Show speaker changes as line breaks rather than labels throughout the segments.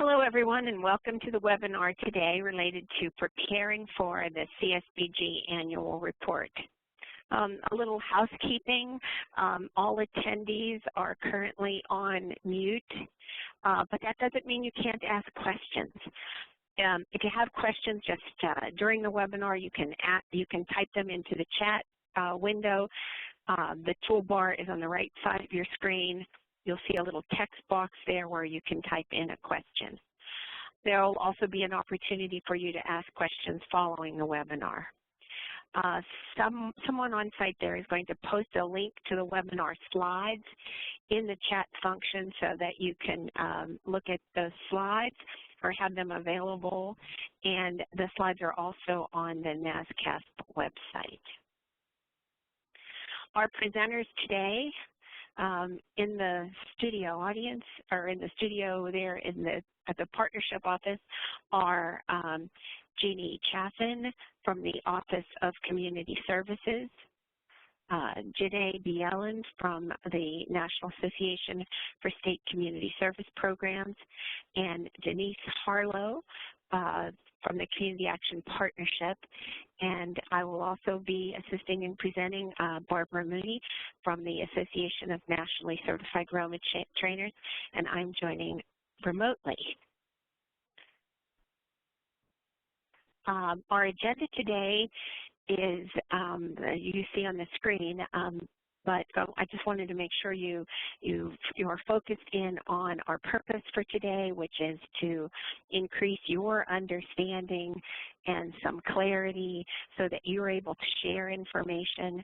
Hello everyone, and welcome to the webinar today related to preparing for the CSBG Annual Report. A little housekeeping, all attendees are currently on mute, but that doesn't mean you can't ask questions. If you have questions just during the webinar, you can type them into the chat window. The toolbar is on the right side of your screen. You'll see a little text box there where you can type in a question. There will also be an opportunity for you to ask questions following the webinar. Someone on site there is going to post a link to the webinar slides in the chat function so that you can look at the slides or have them available. And the slides are also on the NASCSP website. Our presenters today in the studio audience, or in the studio there at the partnership office, are Jeannie Chaffin from the Office of Community Services, Jenae Bjelland from the National Association for State Community Service Programs, and Denise Harlow from the Community Action Partnership. And I will also be assisting and presenting Barbara Mooney from the Association of Nationally Certified ROMA Trainers, and I'm joining remotely. Our agenda today is, you see on the screen, but I just wanted to make sure you are focused in on our purpose for today, which is to increase your understanding and some clarity so that you're able to share information.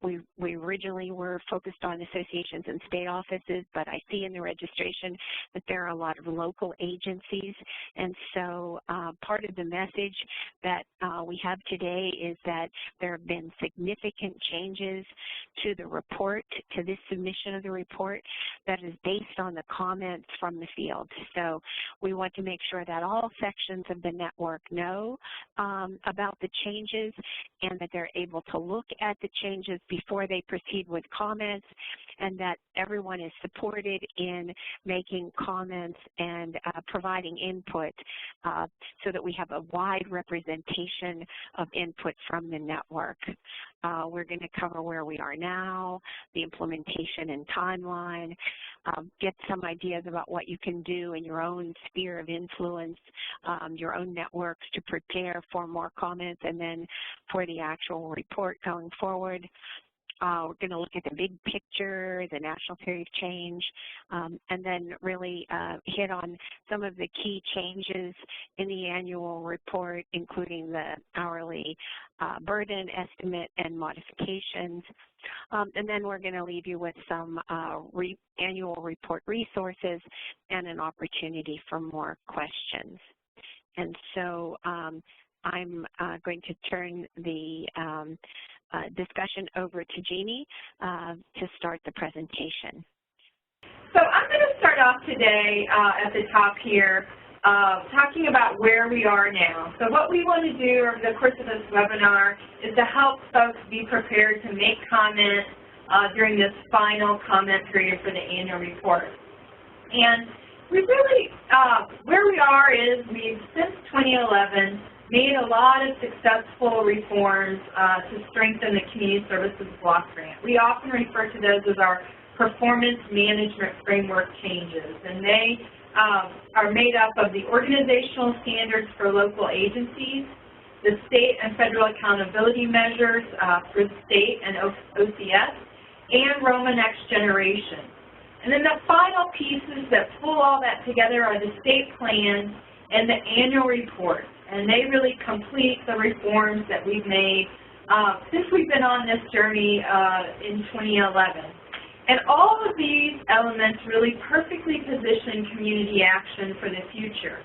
We originally were focused on associations and state offices, but I see in the registration that there are a lot of local agencies, and so part of the message that we have today is that there have been significant changes to the report, to this submission of the report, that is based on the comments from the field. So we want to make sure that all sections of the network know about the changes and that they're able to look at the changes before they proceed with comments, and that everyone is supported in making comments and providing input so that we have a wide representation of input from the network. We're going to cover where we are now, the implementation and timeline, get some ideas about what you can do in your own sphere of influence, your own networks to prepare for more comments, and then for the actual report going forward. We're going to look at the big picture, the national theory of change, and then really hit on some of the key changes in the annual report, including the hourly burden estimate and modifications. And then we're going to leave you with some annual report resources and an opportunity for more questions. And so I'm going to turn the discussion over to Jeannie to start the presentation.
So I'm going to start off today at the top here talking about where we are now. So what we want to do over the course of this webinar is to help folks be prepared to make comments during this final comment period for the annual report. And we really, where we are is we've, since 2011, made a lot of successful reforms to strengthen the Community Services Block Grant. We often refer to those as our performance management framework changes, and they are made up of the organizational standards for local agencies, the state and federal accountability measures for the state and OCS, and ROMA Next Generation. And then the final pieces that pull all that together are the state plans and the annual report. And they really complete the reforms that we've made since we've been on this journey in 2011. And all of these elements really perfectly position community action for the future.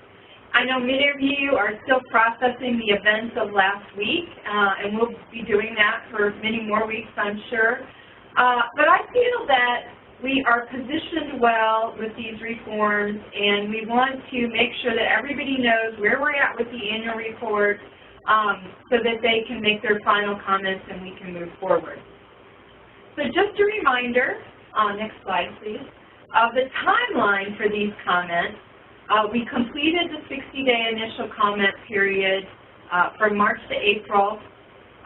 I know many of you are still processing the events of last week, and we'll be doing that for many more weeks, I'm sure. But I feel that we are positioned well with these reforms, and we want to make sure that everybody knows where we're at with the annual report so that they can make their final comments and we can move forward. So just a reminder, next slide please, of the timeline for these comments. We completed the 60-day initial comment period from March to April,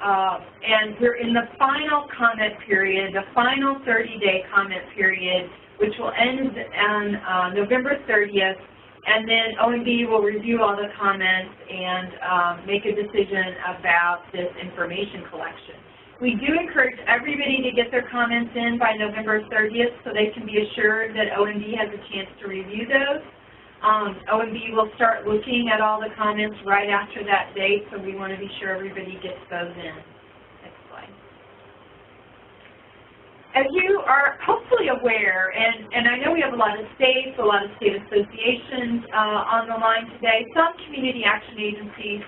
and we're in the final comment period, the final 30-day comment period, which will end on November 30th, and then OMB will review all the comments and make a decision about this information collection. We do encourage everybody to get their comments in by November 30th so they can be assured that OMB has a chance to review those. OMB will start looking at all the comments right after that date, so we want to be sure everybody gets those in. Next slide. As you are hopefully aware, and I know we have a lot of states, a lot of state associations on the line today, some community action agencies,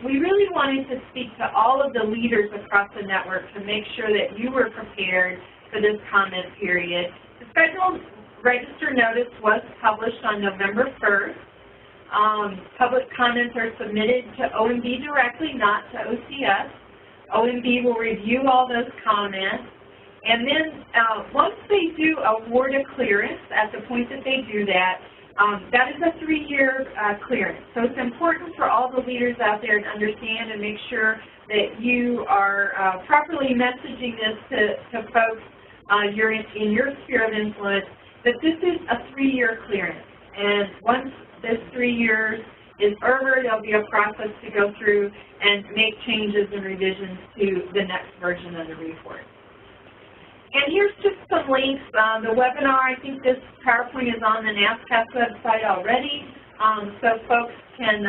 we really wanted to speak to all of the leaders across the network to make sure that you were prepared for this comment period. The Federal Register notice was published on November 1st. Public comments are submitted to OMB directly, not to OCS. OMB will review all those comments, and then once they do award a clearance, at the point that they do that, that is a 3-year clearance. So it's important for all the leaders out there to understand and make sure that you are properly messaging this to folks in your sphere of influence, that this is a 3-year clearance. And once this 3 years is over, there'll be a process to go through and make changes and revisions to the next version of the report. And here's just some links. The webinar, I think this PowerPoint is on the NASCSP website already, so folks can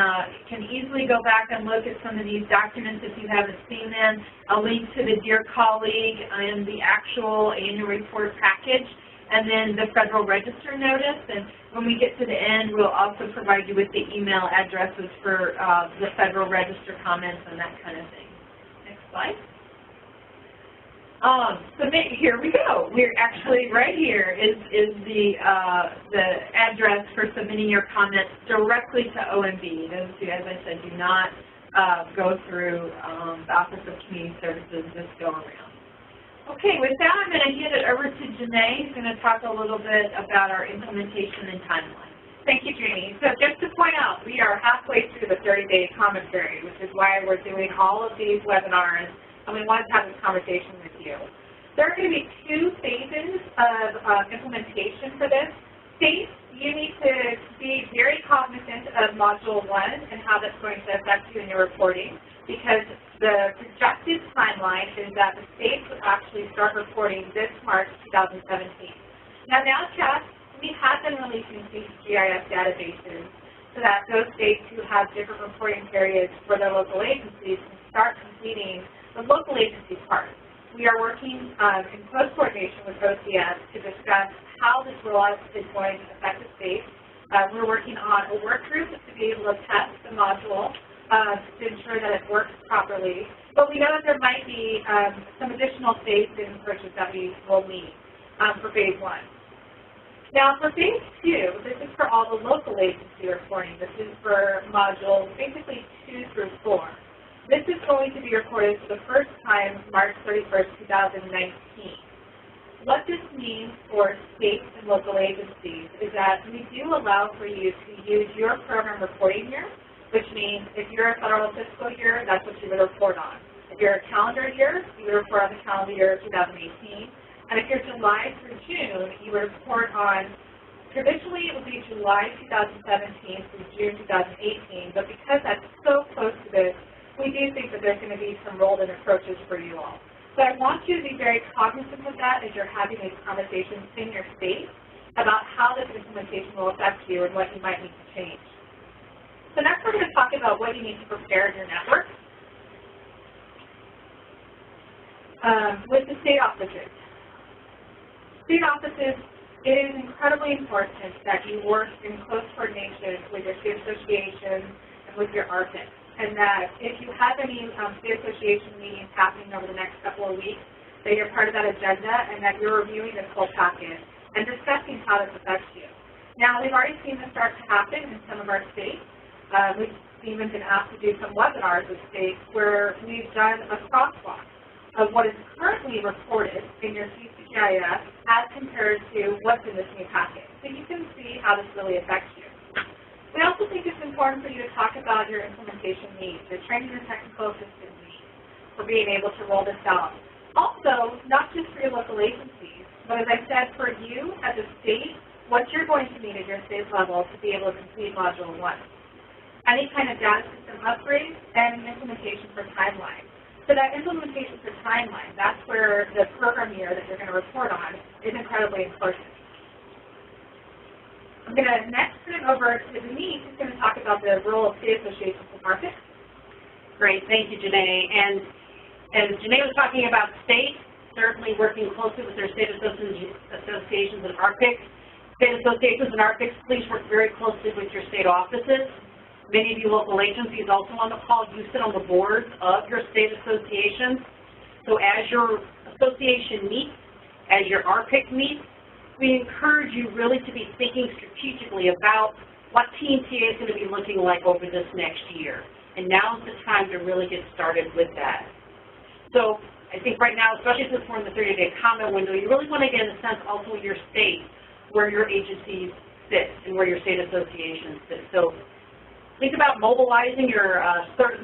easily go back and look at some of these documents if you haven't seen them. A link to the Dear Colleague and the actual annual report package, and then the Federal Register notice. And when we get to the end, we'll also provide you with the email addresses for the Federal Register comments and that kind of thing. Next slide. Here we go. We're actually right here is the address for submitting your comments directly to OMB. Those who, as I said, do not go through the Office of Community Services this go around. Okay, with that, I'm going to hand it over to Jenae, who's going to talk a little bit about our implementation and timeline.
Thank you, Jeannie. So just to point out, we are halfway through the 30-day comment period, which is why we're doing all of these webinars, and we wanted to have this conversation with you. There are going to be 2 phases of implementation for this. States, you need to be very cognizant of Module 1 and how that's going to affect you in your reporting, because the projected timeline is that the states would actually start reporting this March 2017. Now, NASCSP, we have been releasing these GIS databases so that those states who have different reporting periods for their local agencies can start completing the local agency part. We are working in close coordination with OCS to discuss how this rollout is going to affect the states. We're working on a work group to be able to test the module to ensure that it works properly. But we know that there might be some additional phase-in approaches that we will need for phase 1. Now, for phase 2, this is for all the local agency reporting. This is for modules basically 2 through 4. This is going to be recorded for the first time March 31st, 2019. What this means for states and local agencies is that we do allow for you to use your program reporting year, which means if you're a federal fiscal year, that's what you would report on. If you're a calendar year, you would report on the calendar year of 2018. And if you're July through June, you would report on, traditionally it would be July 2017 through June 2018, but because that's so close to this, we do think that there's going to be some rolled-in approaches for you all. So I want you to be very cognizant of that as you're having these conversations in your state about how this implementation will affect you and what you might need to change. So next we're going to talk about what you need to prepare in your network with the state offices. State offices, it is incredibly important that you work in close coordination with your state associations and with your RPIC. And that if you have any state association meetings happening over the next couple of weeks, that you're part of that agenda and that you're reviewing this whole packet and discussing how this affects you. Now, we've already seen this start to happen in some of our states. We've even been asked to do some webinars with states where we've done a crosswalk of what is currently reported in your CSBG as compared to what's in this new packet. So you can see how this really affects you. We also think it's important for you to talk about your implementation needs, your training and technical assistance needs for being able to roll this out. Also, not just for your local agencies, but as I said, for you as a state, what you're going to need at your state level to be able to complete Module 1. Any kind of data system upgrades and implementation for timeline. So that implementation for timeline, that's where the program year that you're going to report on is incredibly important. I'm going to next turn it over to Denise, who's going to talk about the role of state associations in ROMA.
Great, thank you, Jenae. And as Jenae was talking about state, certainly working closely with their state associations and RPICs. State associations and RPICs, please work very closely with your state offices. Many of you local agencies also on the call, you sit on the boards of your state associations. So as your association meets, as your RPIC meets, we encourage you really to be thinking strategically about what TNTA is going to be looking like over this next year. And now is the time to really get started with that. So I think right now, especially since we're in the 30-day comment window, you really want to get a sense also in your state where your agencies sit and where your state associations sit. So think about mobilizing your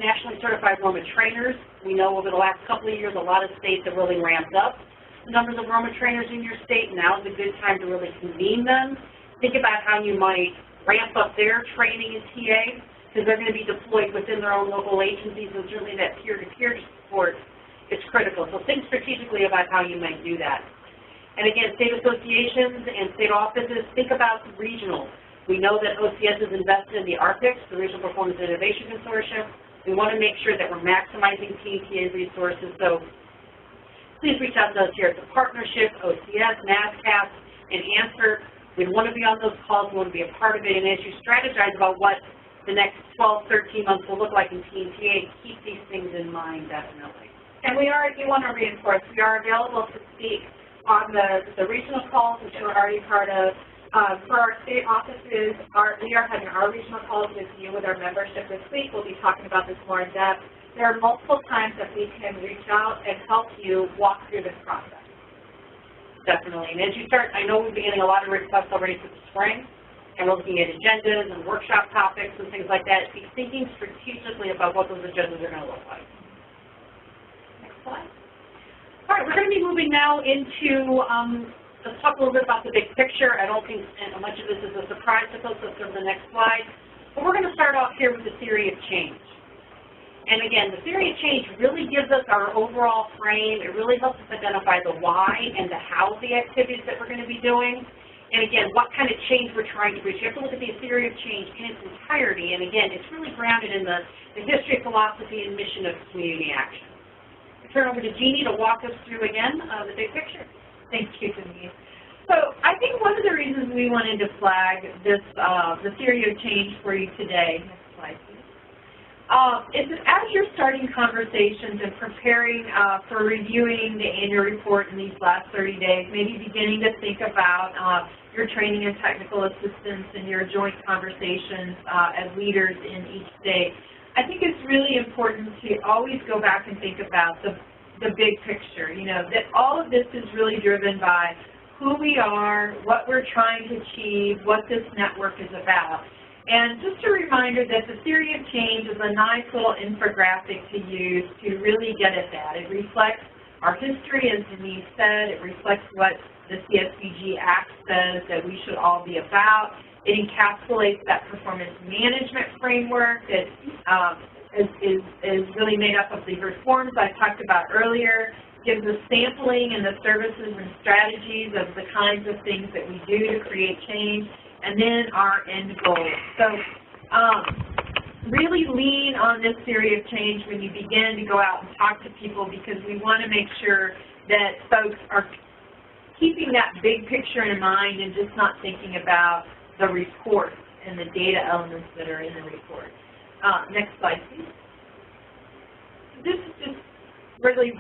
nationally certified ROMA trainers. We know over the last couple of years, a lot of states have really ramped up the numbers of ROMA trainers in your state. Now is a good time to really convene them. Think about how you might ramp up their training in TA, because they're going to be deployed within their own local agencies, and certainly that peer-to-peer support is critical. So think strategically about how you might do that. And again, state associations and state offices, think about regional. We know that OCS is invested in the RPICS, the Regional Performance Innovation Consortium. We want to make sure that we're maximizing TNTA resources. So please reach out to us here at the partnership, OCS, NASCSP, and answer. We want to be on those calls. We want to be a part of it. And as you strategize about what the next 12, 13 months will look like in TNTA, keep these things in mind, definitely.
And we do want to reinforce, we are available to speak on the regional calls, which we're already part of. For our state offices, we are having our regional calls with you with our membership this week. We'll be talking about this more in depth. There are multiple times that we can reach out and help you walk through this process.
Definitely. And as you start, I know we've been getting a lot of requests already for the spring, and we're looking at agendas and workshop topics and things like that. Be thinking strategically about what those agendas are going to look like. Next slide. All right, we're going to be moving now into, let's talk a little bit about the big picture. I don't think much of this is a surprise to folks. Let's go to the next slide. But we're going to start off here with the theory of change. And again, the theory of change really gives us our overall frame. It really helps us identify the why and the how of the activities that we're going to be doing. And again, what kind of change we're trying to reach. You have to look at the theory of change in its entirety. And again, it's really grounded in the history, philosophy, and mission of community action. I turn over to Jeannie to walk us through again the big picture.
Thank you, Denise. So I think one of the reasons we wanted to flag this, the theory of change for you today, next slide please, is that as you're starting conversations and preparing for reviewing the annual report in these last 30 days, maybe beginning to think about your training and technical assistance and your joint conversations as leaders in each state, I think it's really important to always go back and think about the big picture, you know, that all of this is really driven by who we are, what we're trying to achieve, what this network is about. And just a reminder that the theory of change is a nice little infographic to use to really get at that. It reflects our history, as Denise said. It reflects what the CSBG Act says that we should all be about. It encapsulates that performance management framework that is really made up of the reforms I talked about earlier, gives us sampling and the services and strategies of the kinds of things that we do to create change, and then our end goal. So really lean on this theory of change when you begin to go out and talk to people, because we want to make sure that folks are keeping that big picture in mind and just not thinking about the report and the data elements that are in the report. Next slide, please. This is just really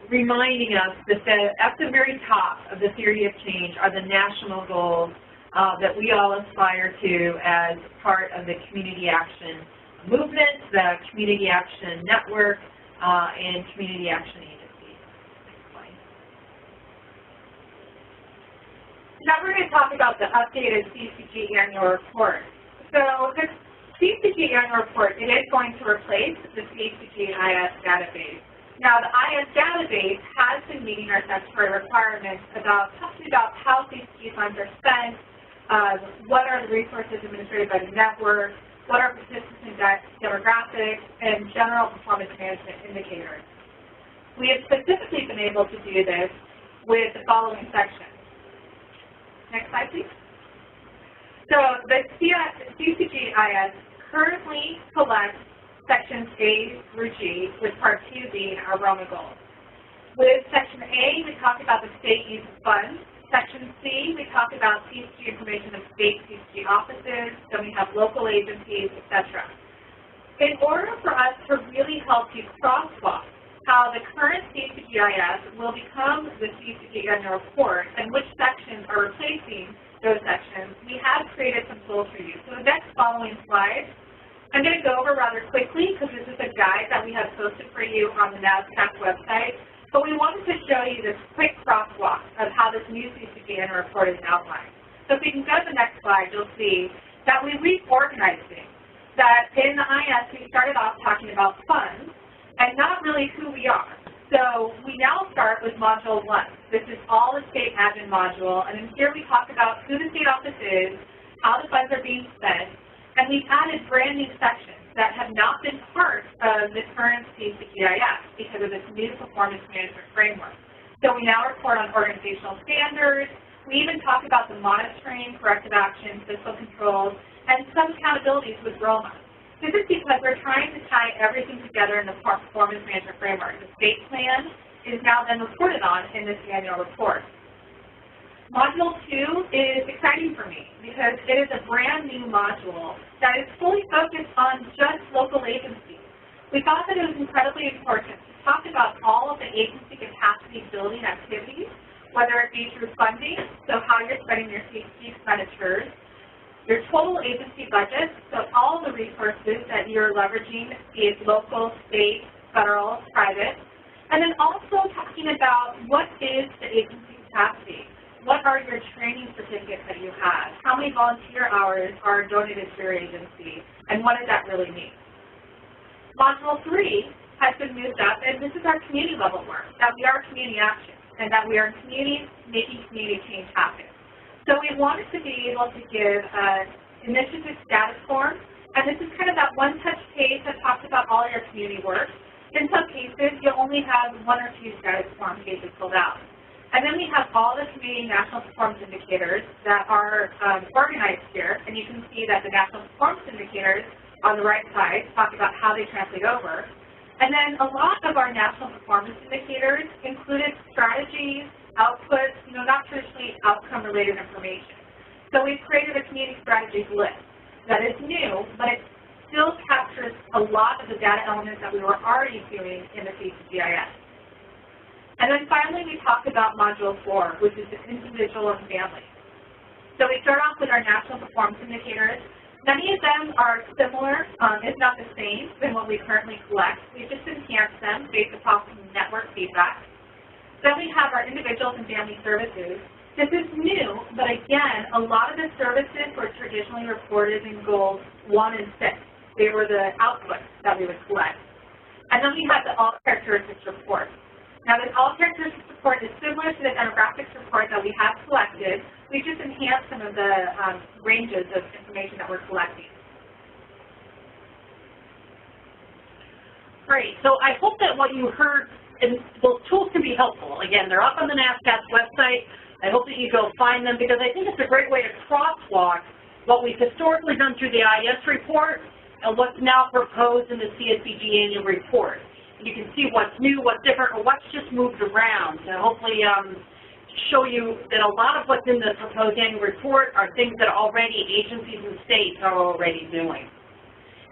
reminding us that at the very top of the theory of change are the national goals that we all aspire to as part of the community action movement, the community action network, and community action agencies. Next slide.
Now we're going to talk about the updated CSBG Annual Report. So the CSBG Annual Report, it is going to replace the CSBG IS database. Now, the IS database has been meeting our statutory requirements about talking about how CSBG funds are spent, what are the resources administrated by the network, what are participant demographics, and general performance management indicators. We have specifically been able to do this with the following sections. Next slide, please. So the CSBG IS currently collects sections A through G, with Part 2 being our ROMA goals. With Section A, we talk about the state use of funds. Section C, we talk about CSBG information of state CSBG offices, then we have local agencies, etc. In order for us to really help you crosswalk how the current CSBG IS will become the CSBG Annual Report and which sections are replacing those sections, we have created some tools for you. So the next following slide, I'm going to go over rather quickly because this is a guide that we have posted for you on the NASCSP website, but we wanted to show you this quick crosswalk of how this new CSBG Annual Report is outlined. So if we can go to the next slide, you'll see that we reorganized things. That in the IS, we started off talking about funds and not really who we are. So we now start with Module 1. This is all the state admin module, and in here we talk about who the state office is, how the funds are being spent, and we've added brand new sections that have not been part of the current CSBG IS because of this new performance management framework. So we now report on organizational standards. We even talk about the monitoring, corrective action, fiscal controls, and some accountabilities with ROMA. This is because we're trying to tie everything together in the performance management framework. The state plan is now then reported on in this annual report. Module 2 is exciting for me because it is a brand new module that is fully focused on just local agencies. We thought that it was incredibly important to talk about all of the agency capacity building activities, whether it be through funding, so how you're spending your CSBG expenditures, your total agency budget, so all the resources that you're leveraging, be it local, state, federal, private, and then also talking about what is the agency capacity. What are your training certificates that you have? How many volunteer hours are donated to your agency? And what does that really mean? Module 3 has been moved up, and this is our community level work, that we are community action, and that we are in communities making community change happen. So we wanted to be able to give an initiative status form, and this is kind of that one-touch page that talks about all your community work. In some cases, you'll only have 1 or 2 status form pages filled out. And then we have all the community national performance indicators that are organized here, and you can see that the national performance indicators on the right side talk about how they translate over. And then a lot of our national performance indicators included strategies, outputs, not traditionally outcome-related information. So we've created a community strategies list that is new, but it still captures a lot of the data elements that we were already doing in the CSBG IS. And then finally, we talk about Module 4, which is the individual and family. So we start off with our national performance indicators. Many of them are similar, if not the same, than what we currently collect. We've just enhanced them based upon network feedback. Then we have our individuals and family services. This is new, but again, a lot of the services were traditionally reported in goals 1 and 6. They were the outputs that we would collect. And then we have the all characteristics report. Now, this all characteristics report is similar to the demographics report that we have collected. We just enhanced some of the ranges of information that we're collecting.
Great. So I hope that what you heard, and those tools can be helpful. Again, they're up on the NASCSP website. I hope that you go find them because I think it's a great way to crosswalk what we've historically done through the IS report and what's now proposed in the CSBG Annual Report. And you can see what's new, what's different, or what's just moved around to hopefully show you that a lot of what's in the proposed annual report are things that already agencies and states are already doing.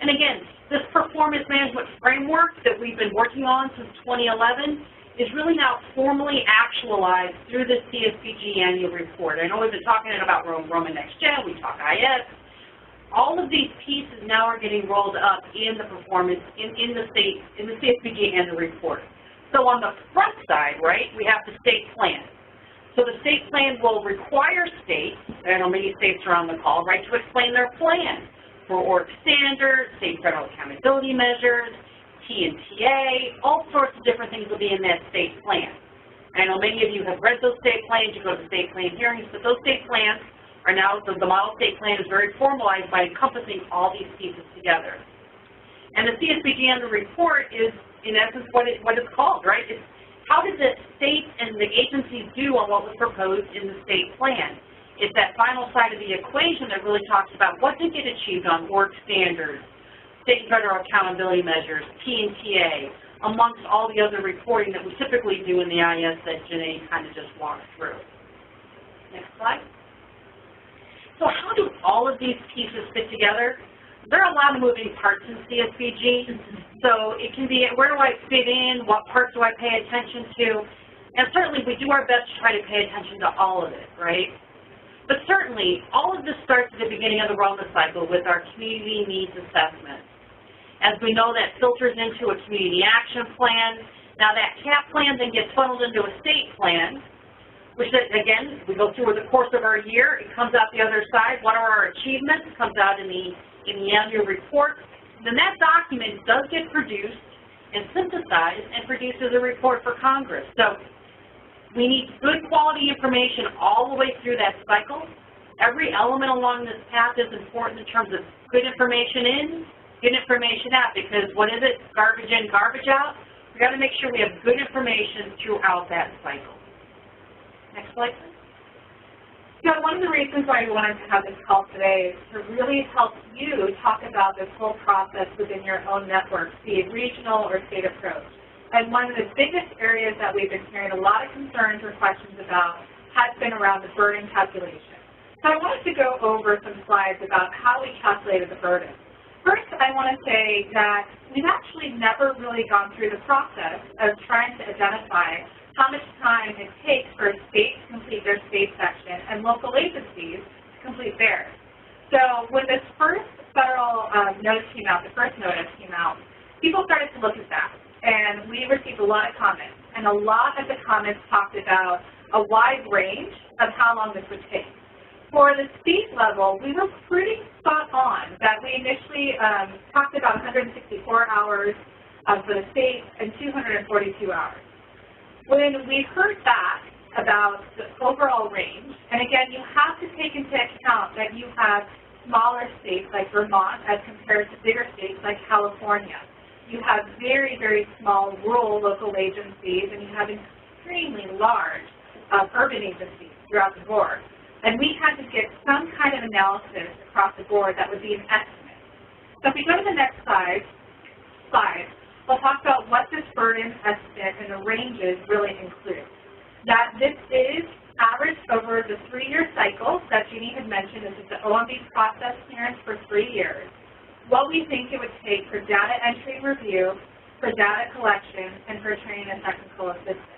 And again, this performance management framework that we've been working on since 2011 is really now formally actualized through the CSBG Annual Report. I know we've been talking about ROMA Next Gen, we talk IS. All of these pieces now are getting rolled up in the performance, in the CSBG Annual Report. So on the front side, right, we have the state plan. So the state plan will require states, I know many states are on the call, right, to explain their plan. for ORC standards, state and federal accountability measures, T&TA, all sorts of different things will be in that state plan. I know many of you have read those state plans, you go to state plan hearings, but those state plans are now, so the model state plan is very formalized by encompassing all these pieces together. And the CSBG Annual Report is, in essence, what it's called, right? It's how did the state and the agencies do on what was proposed in the state plan? It's that final side of the equation that really talks about what did get achieved on ORC standards, state and federal accountability measures, T&TA, amongst all the other reporting that we typically do in the IS that Jenae kind of just walked through. Next slide. So how do all of these pieces fit together? There are a lot of moving parts in CSBG, so it can be where do I fit in, what parts do I pay attention to, and certainly we do our best to try to pay attention to all of it, right? But certainly, all of this starts at the beginning of the ROMA cycle with our community needs assessment. As we know, that filters into a community action plan. Now that CAP plan then gets funneled into a state plan, which again, we go through the course of our year. It comes out the other side. What are our achievements? It comes out in the annual report. Then that document does get produced and synthesized and produced as a report for Congress. So we need good quality information all the way through that cycle. Every element along this path is important in terms of good information in, good information out, because what is it? Garbage in, garbage out. We've got to make sure we have good information throughout that cycle. Next slide, please.
So one of the reasons why we wanted to have this call today is to really help you talk about this whole process within your own network, be it regional or state approach. And one of the biggest areas that we've been hearing a lot of concerns or questions about has been around the burden calculation. So I wanted to go over some slides about how we calculated the burden. First, I want to say that we've actually never really gone through the process of trying to identify how much time it takes for a state to complete their state section and local agencies to complete theirs. So when this first federal notice came out, the first notice came out, people started to look at that. And we received a lot of comments. And a lot of the comments talked about a wide range of how long this would take. For the state level, we were pretty spot on that we initially talked about 164 hours for the state and 242 hours. When we heard back about the overall range, and again, you have to take into account that you have smaller states like Vermont as compared to bigger states like California. You have very, very small rural local agencies, and you have extremely large urban agencies throughout the board. And we had to get some kind of analysis across the board that would be an estimate. So if we go to the next slide, we'll talk about what this burden estimate and the ranges really include. That this is averaged over the 3-year cycle that Jeannie had mentioned. This is the OMB process clearance for 3 years. What we think it would take for data entry and review, for data collection, and for training and technical assistance.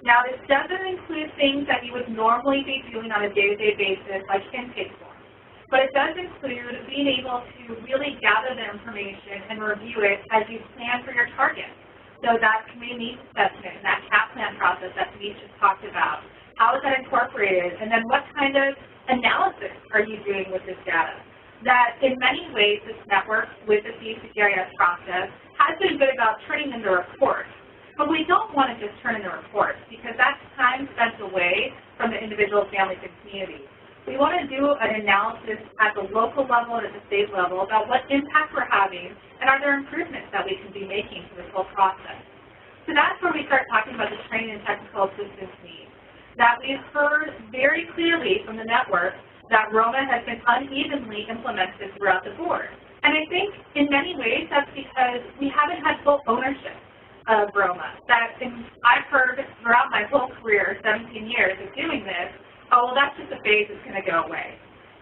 Now, this doesn't include things that you would normally be doing on a day-to-day basis, like intake forms, but it does include being able to really gather the information and review it as you plan for your targets. So that community needs assessment and that CAP plan process that Denise just talked about, how is that incorporated, and then what kind of analysis are you doing with this data? That in many ways, this network with the GIS process has been good about turning into reports. But we don't want to just turn in the reports because that's time spent away from the individual families and communities. We want to do an analysis at the local level and at the state level about what impact we're having and are there improvements that we can be making to this whole process. So that's where we start talking about the training and technical assistance needs. That we've heard very clearly from the network that ROMA has been unevenly implemented throughout the board. And I think in many ways that's because we haven't had full ownership of ROMA. I've heard throughout my whole career, 17 years of doing this, oh, well, that's just a phase that's going to go away.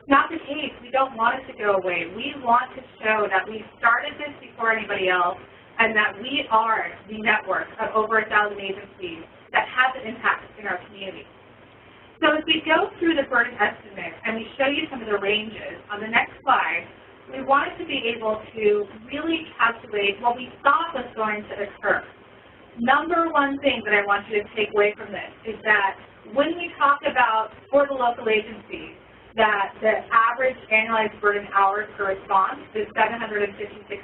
Not the case. We don't want it to go away. We want to show that we started this before anybody else and that we are the network of over 1,000 agencies that have an impact in our community. So as we go through the burden estimate and we show you some of the ranges, on the next slide, we wanted to be able to really calculate what we thought was going to occur. Number one thing that I want you to take away from this is that when we talk about for the local agencies, that the average annualized burden hours per response is 756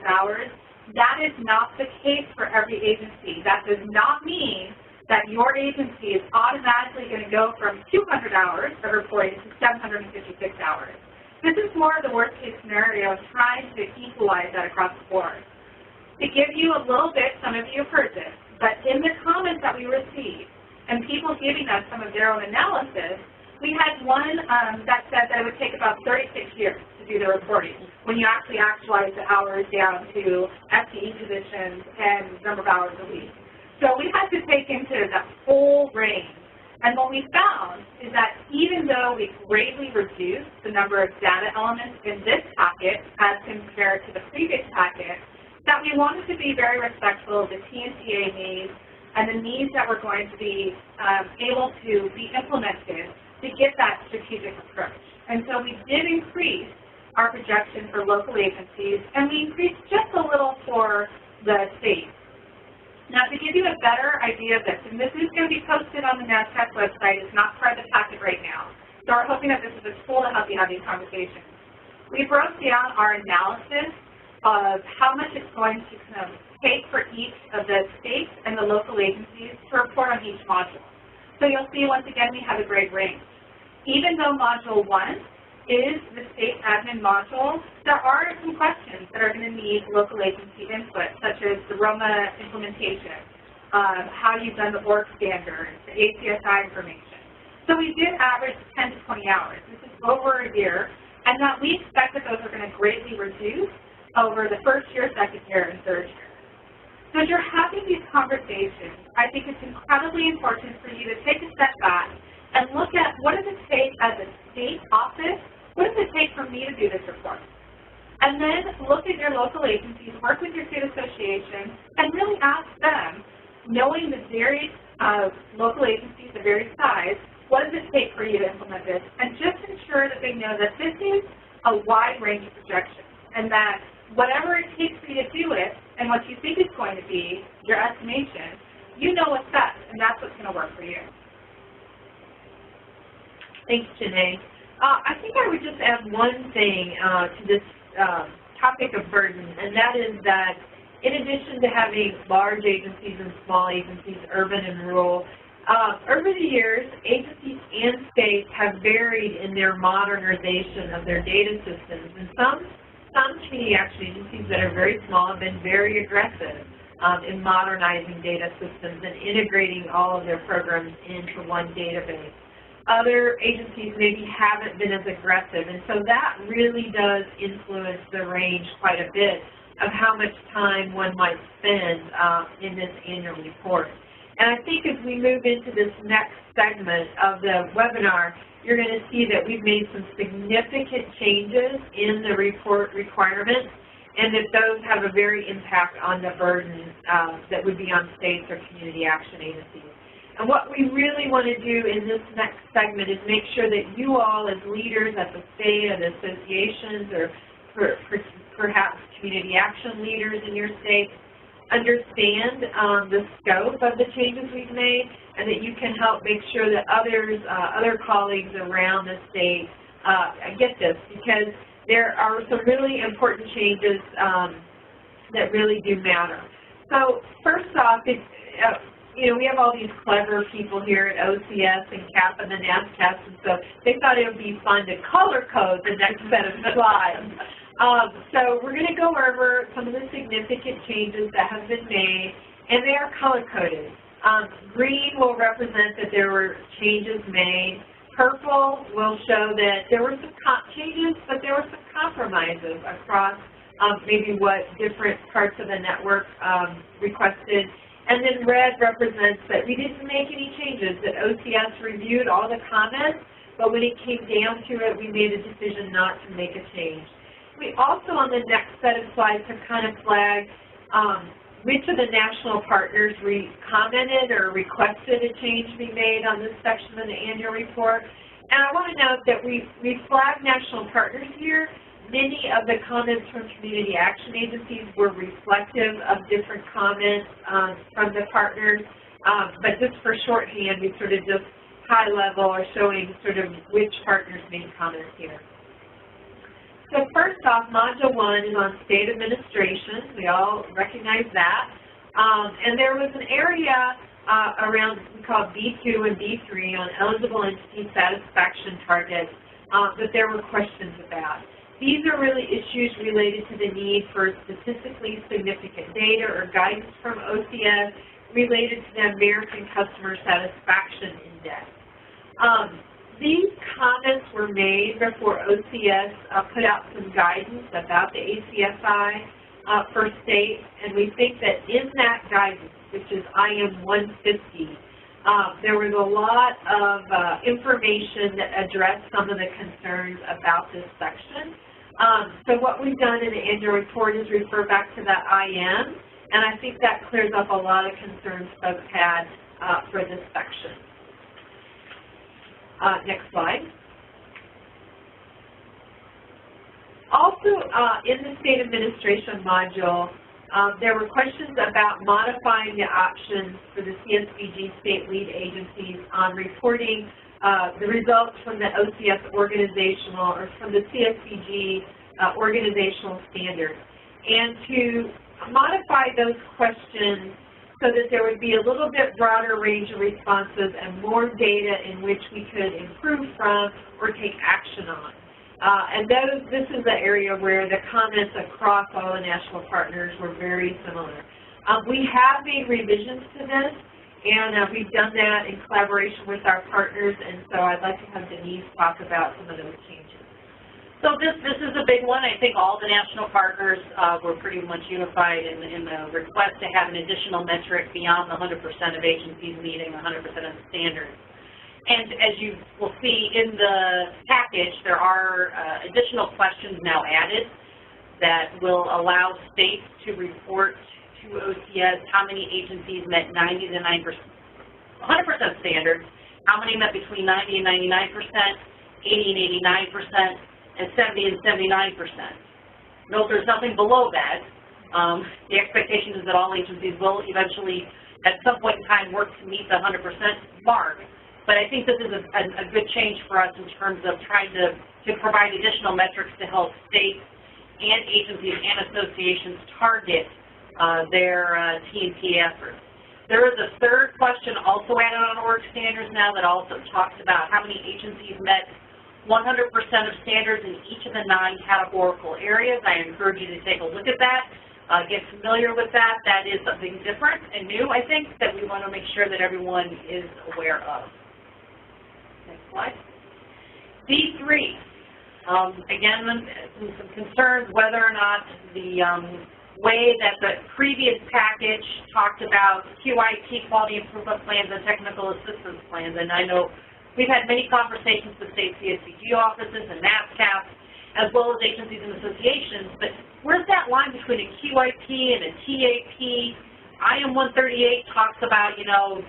hours. That is not the case for every agency. That does not mean that your agency is automatically going to go from 200 hours of reporting to 756 hours. This is more of the worst case scenario of trying to equalize that across the board. To give you a little bit, some of you have heard this, but in the comments that we received and people giving us some of their own analysis, we had one that said that it would take about 36 years to do the reporting when you actually actualize the hours down to FTE positions and number of hours a week. So we had to take into the full range. And what we found is that even though we greatly reduced the number of data elements in this packet as compared to the previous packet, that we wanted to be very respectful of the TNCA needs and the needs that were going to be able to be implemented to get that strategic approach. And so we did increase our projection for local agencies, and we increased just a little for the state. Now, to give you a better idea of this, and this is going to be posted on the NASCSP website, it's not part of the packet right now, so we're hoping that this is a tool to help you have these conversations. We broke down our analysis of how much it's going to take for each of the states and the local agencies to report on each module. So you'll see, once again, we have a great range. Even though Module 1 is the state admin module, there are some questions that are going to need local agency input, such as the ROMA implementation, how you've done the ORCS standards, the ACSI information. So we did average 10 to 20 hours. This is over a year, and that we expect that those are going to greatly reduce over the first year, second year, and third year. So as you're having these conversations, I think it's incredibly important for you to take a step back and look at what does it take as a state office, what does it take for me to do this report? And then look at your local agencies, work with your state association, and really ask them, knowing the various local agencies, the various size, what does it take for you to implement this? And just ensure that they know that this is a wide range of projections, and that whatever it takes for you to do it, and what you think is going to be your estimation, you know what's best, and that's what's going to work for you.
Thanks, Jenae. I think I would just add one thing to this topic of burden, and that is that in addition to having large agencies and small agencies, urban and rural, over the years, agencies and states have varied in their modernization of their data systems, and some community action agencies that are very small have been very aggressive in modernizing data systems and integrating all of their programs into one database. Other agencies maybe haven't been as aggressive, and so that really does influence the range quite a bit of how much time one might spend in this annual report. And I think as we move into this next segment of the webinar, you're going to see that we've made some significant changes in the report requirements, and that those have a very impact on the burden that would be on states or community action agencies. And what we really want to do in this next segment is make sure that you all as leaders at the state, at associations, or perhaps community action leaders in your state understand the scope of the changes we've made, and that you can help make sure that other colleagues around the state get this, because there are some really important changes that really do matter. So first off, we have all these clever people here at OCS and CAP and the NASCSP, and so they thought it would be fun to color code the next set of slides. So we're going to go over some of the significant changes that have been made, and they are color-coded. Green will represent that there were changes made. Purple will show that there were some changes, but there were some compromises across maybe what different parts of the network requested. And then red represents that we didn't make any changes, that OCS reviewed all the comments, but when it came down to it, we made a decision not to make a change. We also, on the next set of slides, have kind of flagged which of the national partners commented or requested a change be made on this section of the annual report. And I want to note that we flagged national partners here. Many of the comments from community action agencies were reflective of different comments from the partners, but just for shorthand, we sort of just high level or showing sort of which partners made comments here. So first off, Module 1 is on state administration. We all recognize that. And there was an area around, we call B2 and B3 on eligible entity satisfaction targets that there were questions about. These are really issues related to the need for statistically significant data or guidance from OCS related to the American Customer Satisfaction Index. These comments were made before OCS put out some guidance about the ACSI for states, and we think that in that guidance, which is IM 150, there was a lot of information that addressed some of the concerns about this section. So what we've done in the annual report is refer back to that IM, and I think that clears up a lot of concerns folks had for this section. Next slide. Also, in the state administration module, there were questions about modifying the options for the CSBG state lead agencies on reporting the results from the OCS organizational or from the CSBG organizational standards, and to modify those questions so that there would be a little bit broader range of responses and more data in which we could improve from or take action on. And this is the area where the comments across all the national partners were very similar. We have made revisions to this, and we've done that in collaboration with our partners, and so I'd like to have Denise talk about some of those changes.
So this is a big one. I think all the national partners were pretty much unified in the request to have an additional metric beyond the 100% of agencies meeting 100% of the standards. And as you will see in the package, there are additional questions now added that will allow states to report to OCS how many agencies met 90 to 100% standards, how many met between 90 and 99%, 80 and 89%, and 70 and 79%. Note there's nothing below that. The expectation is that all agencies will eventually, at some point in time, work to meet the 100% mark. But I think this is a good change for us in terms of trying to provide additional metrics to help states and agencies and associations target their T&P efforts. There is a third question also added on ORCS standards now that also talks about how many agencies met 100% of standards in each of the 9 categorical areas. I encourage you to take a look at that, get familiar with that. That is something different and new, I think, that we want to make sure that everyone is aware of. Next slide. D3. Again, some concerns whether or not the way that the previous package talked about QIP, quality improvement plans, and technical assistance plans, and I know we've had many conversations with state CSBG offices and NASCSP, as well as agencies and associations, but where's that line between a QIP and a TAP? IM 138 talks about, you know,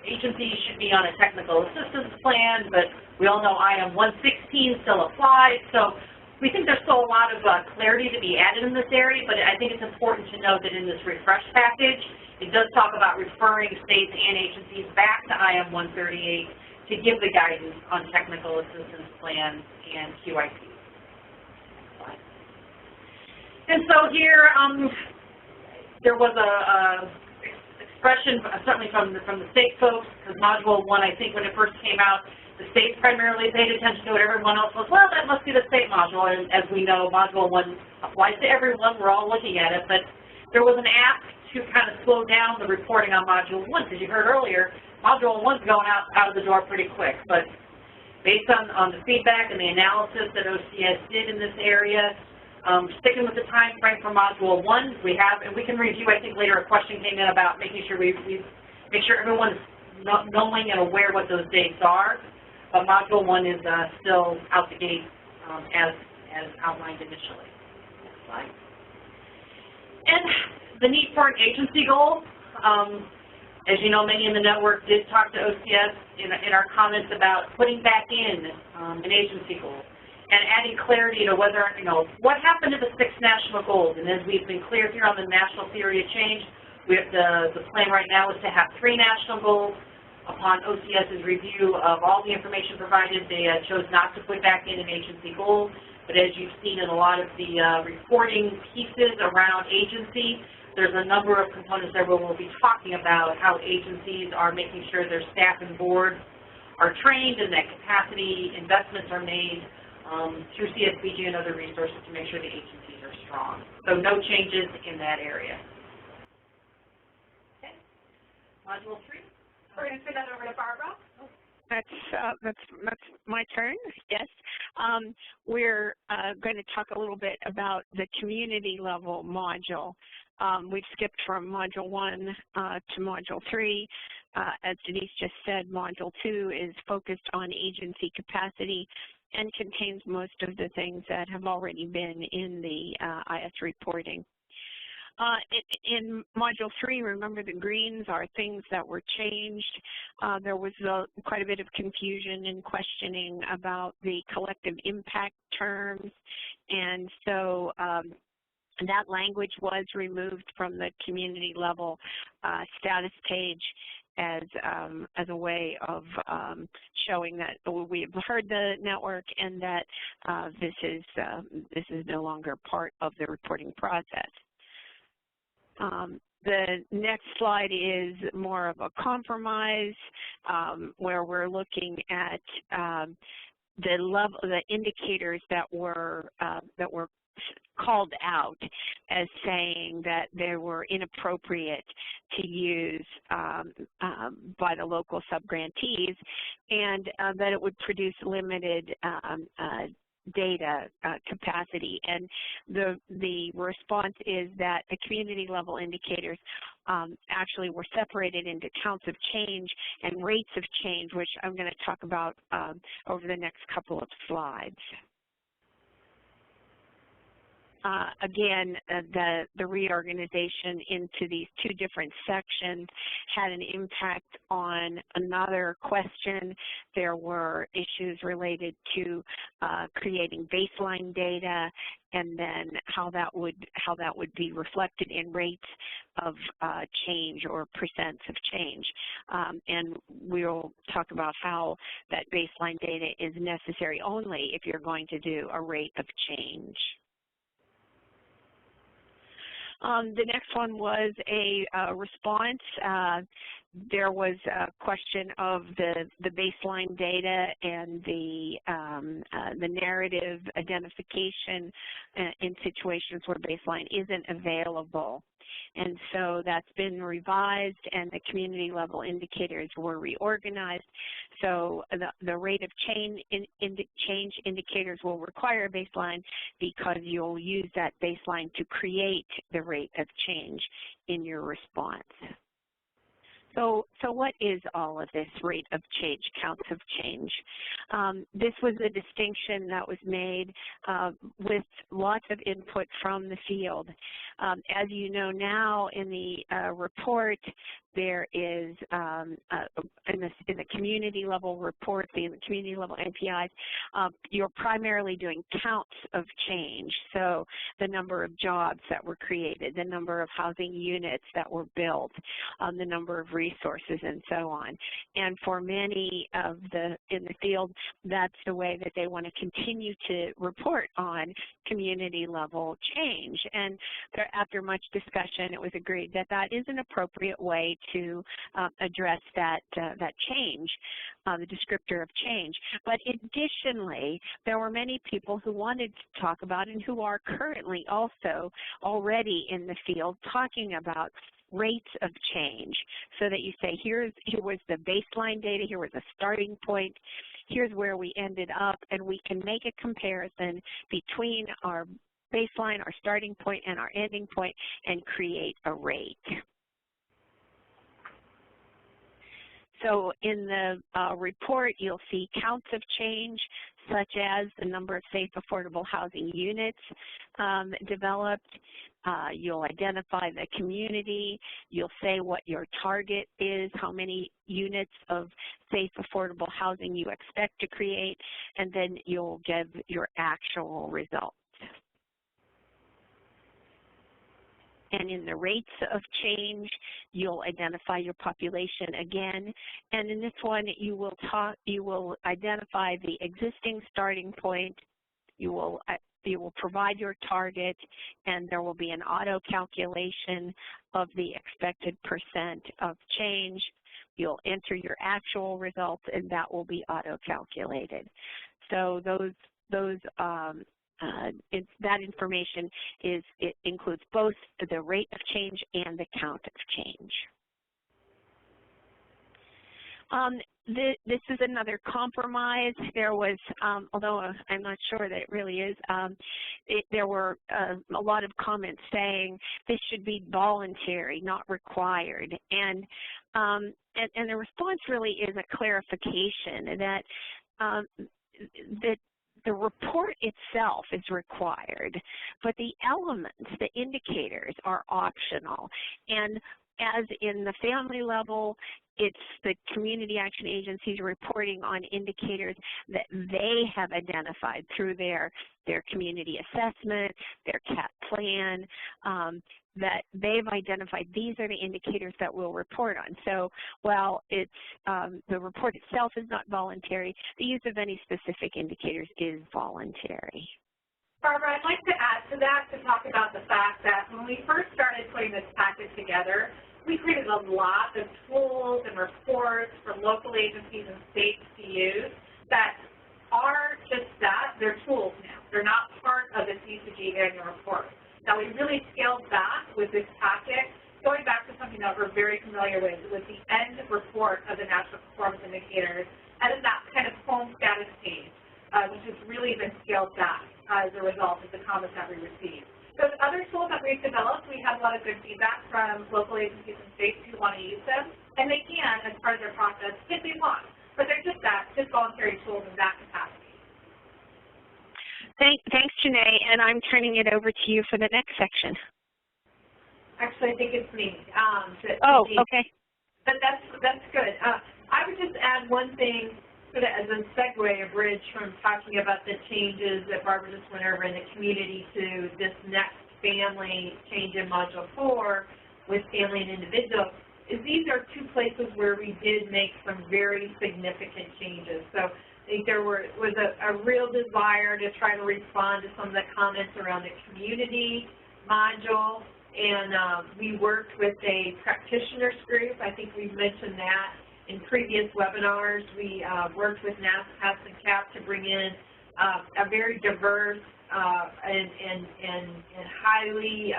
agencies should be on a technical assistance plan, but we all know IM 116 still applies, so we think there's still a lot of clarity to be added in this area, but I think it's important to note that in this refresh package, it does talk about referring states and agencies back to IM 138 to give the guidance on technical assistance plans and QIP. And so here, there was a expression, certainly from the state folks, because Module 1, I think when it first came out, the states primarily paid attention to it. Everyone else was, well, that must be the state module. And as we know, Module 1 applies to everyone. We're all looking at it. But there was an ask to kind of slow down the reporting on Module 1, because you heard earlier, Module 1's going out of the door pretty quick, but based on the feedback and the analysis that OCS did in this area, sticking with the time frame for Module 1, we have, and we can review, I think later a question came in about making sure we make sure everyone's knowing and aware what those dates are, but Module 1 is still out the gate as outlined initially. Next slide. And the need for an agency goal. As you know, many in the network did talk to OCS in our comments about putting back in an agency goal and adding clarity to whether, you know, what happened to the 6 national goals. And as we've been clear here on the national theory of change, the plan right now is to have 3 national goals. Upon OCS's review of all the information provided, they chose not to put back in an agency goal. But as you've seen in a lot of the reporting pieces around agency, there's a number of components there where we'll be talking about how agencies are making sure their staff and board are trained and that capacity investments are made through CSBG and other resources to make sure the agencies are strong. So no changes in that area. Okay. Module 3.
We're going to turn that over to Barbara.
That's my turn. Yes, we're going to talk a little bit about the community level module. We've skipped from Module 1 to Module 3. As Denise just said, Module 2 is focused on agency capacity and contains most of the things that have already been in the IS reporting. In Module 3, remember the greens are things that were changed. There was quite a bit of confusion and questioning about the collective impact terms, and so that language was removed from the community level status page as a way of showing that we have heard the network and that this is no longer part of the reporting process. The next slide is more of a compromise where we're looking at the indicators that were called out as saying that they were inappropriate to use by the local subgrantees, and that it would produce limited data capacity. And the response is that the community level indicators actually were separated into counts of change and rates of change, which I'm going to talk about over the next couple of slides. Again, the reorganization into these two different sections had an impact on another question. There were issues related to creating baseline data and then how that would be reflected in rates of change or percents of change. And we'll talk about how that baseline data is necessary only if you're going to do a rate of change. The next one was a response. There was a question of the baseline data and the narrative identification in situations where baseline isn't available. And so that's been revised and the community level indicators were reorganized. So the rate of change indicators will require a baseline because you'll use that baseline to create the rate of change in your response. So what is all of this rate of change, counts of change? This was a distinction that was made with lots of input from the field. As you know now in the report, there is, in the community level report, the community level NPIs, you're primarily doing counts of change. So the number of jobs that were created, the number of housing units that were built, the number of resources and so on. And for many of in the field, that's the way that they want to continue to report on community level change. And after much discussion, it was agreed that that is an appropriate way to address that change, the descriptor of change. But additionally, there were many people who wanted to talk about and who are currently also already in the field talking about rates of change, so that you say, here was the baseline data, here was a starting point, here's where we ended up, and we can make a comparison between our baseline, our starting point, and our ending point, and create a rate. So in the report, you'll see counts of change, such as the number of safe, affordable housing units developed. You'll identify the community. You'll say what your target is, how many units of safe, affordable housing you expect to create, and then you'll give your actual results. And in the rates of change, you'll identify your population again. And in this one, you will identify the existing starting point. You will provide your target, and there will be an auto calculation of the expected % of change. You'll enter your actual results, and that will be auto calculated. So that information includes both the rate of change and the count of change. This is another compromise. There was, although I'm not sure that it really is, there were a lot of comments saying this should be voluntary, not required. And the response really is a clarification that the report itself is required, but the elements, the indicators, are optional. And as in the family level, it's the community action agencies reporting on indicators that they have identified through their community assessment, their CAT plan, that they've identified these are the indicators that we'll report on. So while it's the report itself is not voluntary, the use of any specific indicators is voluntary.
Barbara, I'd like to add to that to talk about the fact that when we first started putting this packet together, we created a lot of tools and reports for local agencies and states to use that are just that. They're tools now. They're not part of the CSBG Annual Report. Now, we really scaled back with this packet, going back to something that we're very familiar with the end report of the National Performance Indicators, and then that kind of home status page, which has really been scaled back as a result of the comments that we received. Those other tools that we've developed, we have a lot of good feedback from local agencies and states who want to use them, and they can as part of their process if they want. But they're just voluntary tools in that capacity.
Thanks, Jenae, and I'm turning it over to you for the next section.
Actually, I think it's me.
Okay.
But that's good. I would just add one thing sort of as a segue, a bridge from talking about the changes that Barbara just went over in the community to this next family change in Module 4 with family and individual, is these are two places where we did make some very significant changes. So I think there was a real desire to try to respond to some of the comments around the community module, and we worked with a practitioners group. I think we've mentioned that in previous webinars. We worked with NASCSP and CAP to bring in a very diverse and highly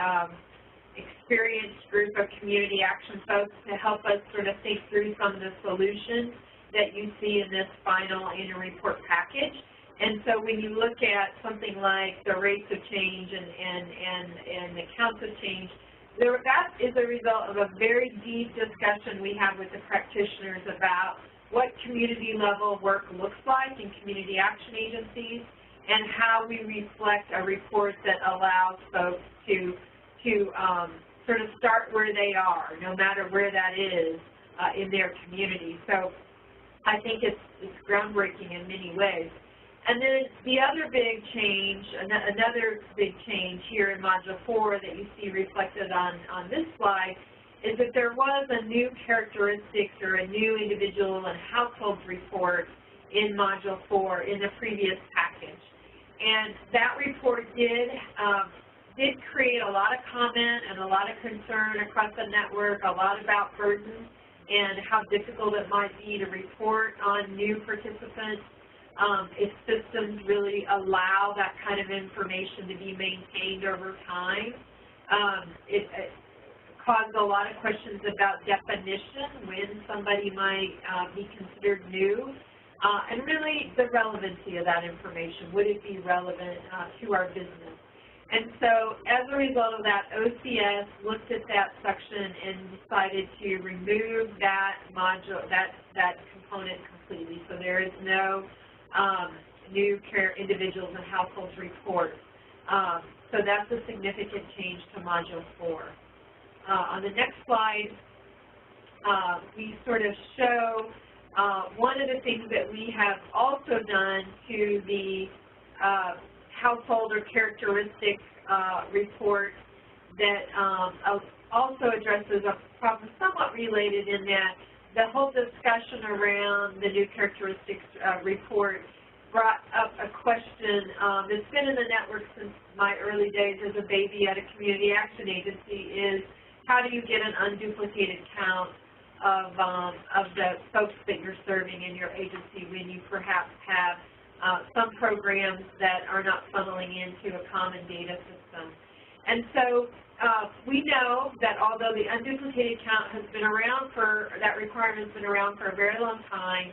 experienced group of community action folks to help us sort of think through some of the solutions that you see in this final annual report package. And so when you look at something like the rates of change and the counts of change, that is a result of a very deep discussion we have with the practitioners about what community level work looks like in community action agencies and how we reflect a report that allows folks to sort of start where they are, no matter where that is in their community. So I think it's groundbreaking in many ways. And then the other big change, another big change here in Module 4 that you see reflected on this slide is that there was a new characteristics or a new individual and household report in Module 4 in the previous package. And that report did create a lot of comment and a lot of concern across the network, a lot about burden and how difficult it might be to report on new participants. If systems really allow that kind of information to be maintained over time. It caused a lot of questions about definition, when somebody might be considered new, and really the relevancy of that information. Would it be relevant to our business? And so as a result of that, OCS looked at that section and decided to remove that module, that component completely. So there is no new care individuals and households reports. So that's a significant change to Module 4. On the next slide, we sort of show one of the things that we have also done to the household or characteristic report
that also addresses a problem somewhat related in that the whole discussion around the new characteristics report brought up a question that's been in the network since my early days as a baby at a community action agency is how do you get an unduplicated count of the folks that you're serving in your agency when you perhaps have some programs that are not funneling into a common data system. And so we know that although the unduplicated count has been around that requirement's been around for a very long time,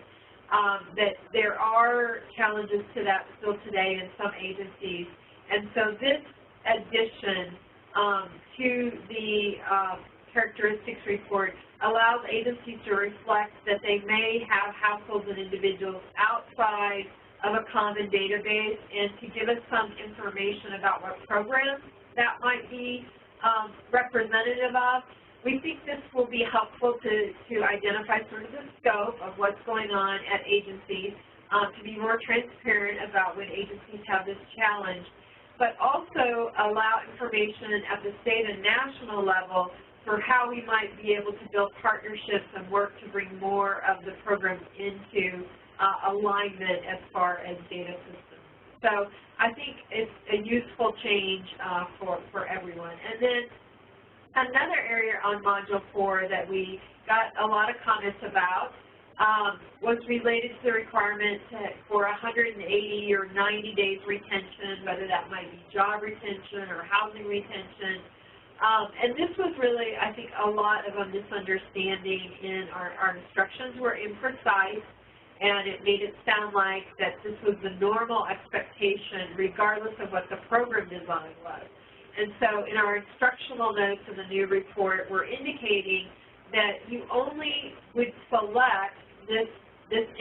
that there are challenges to that still today in some agencies. And so this addition to the characteristics report allows agencies to reflect that they may have households and individuals outside of a common database and to give us some information about what programs that might be representative of. We think this will be helpful to identify sort of the scope of what's going on at agencies, to be more transparent about when agencies have this challenge, but also allow information at the state and national level for how we might be able to build partnerships and work to bring more of the programs into alignment as far as data systems. So I think it's a useful change for everyone. And then another area on Module 4 that we got a lot of comments about was related to the requirement for 180 or 90 days retention, whether that might be job retention or housing retention. And this was really, I think, a lot of a misunderstanding in our instructions were imprecise, and it made it sound like that this was the normal expectation regardless of what the program design was. And so in our instructional notes in the new report, we're indicating that you only would select this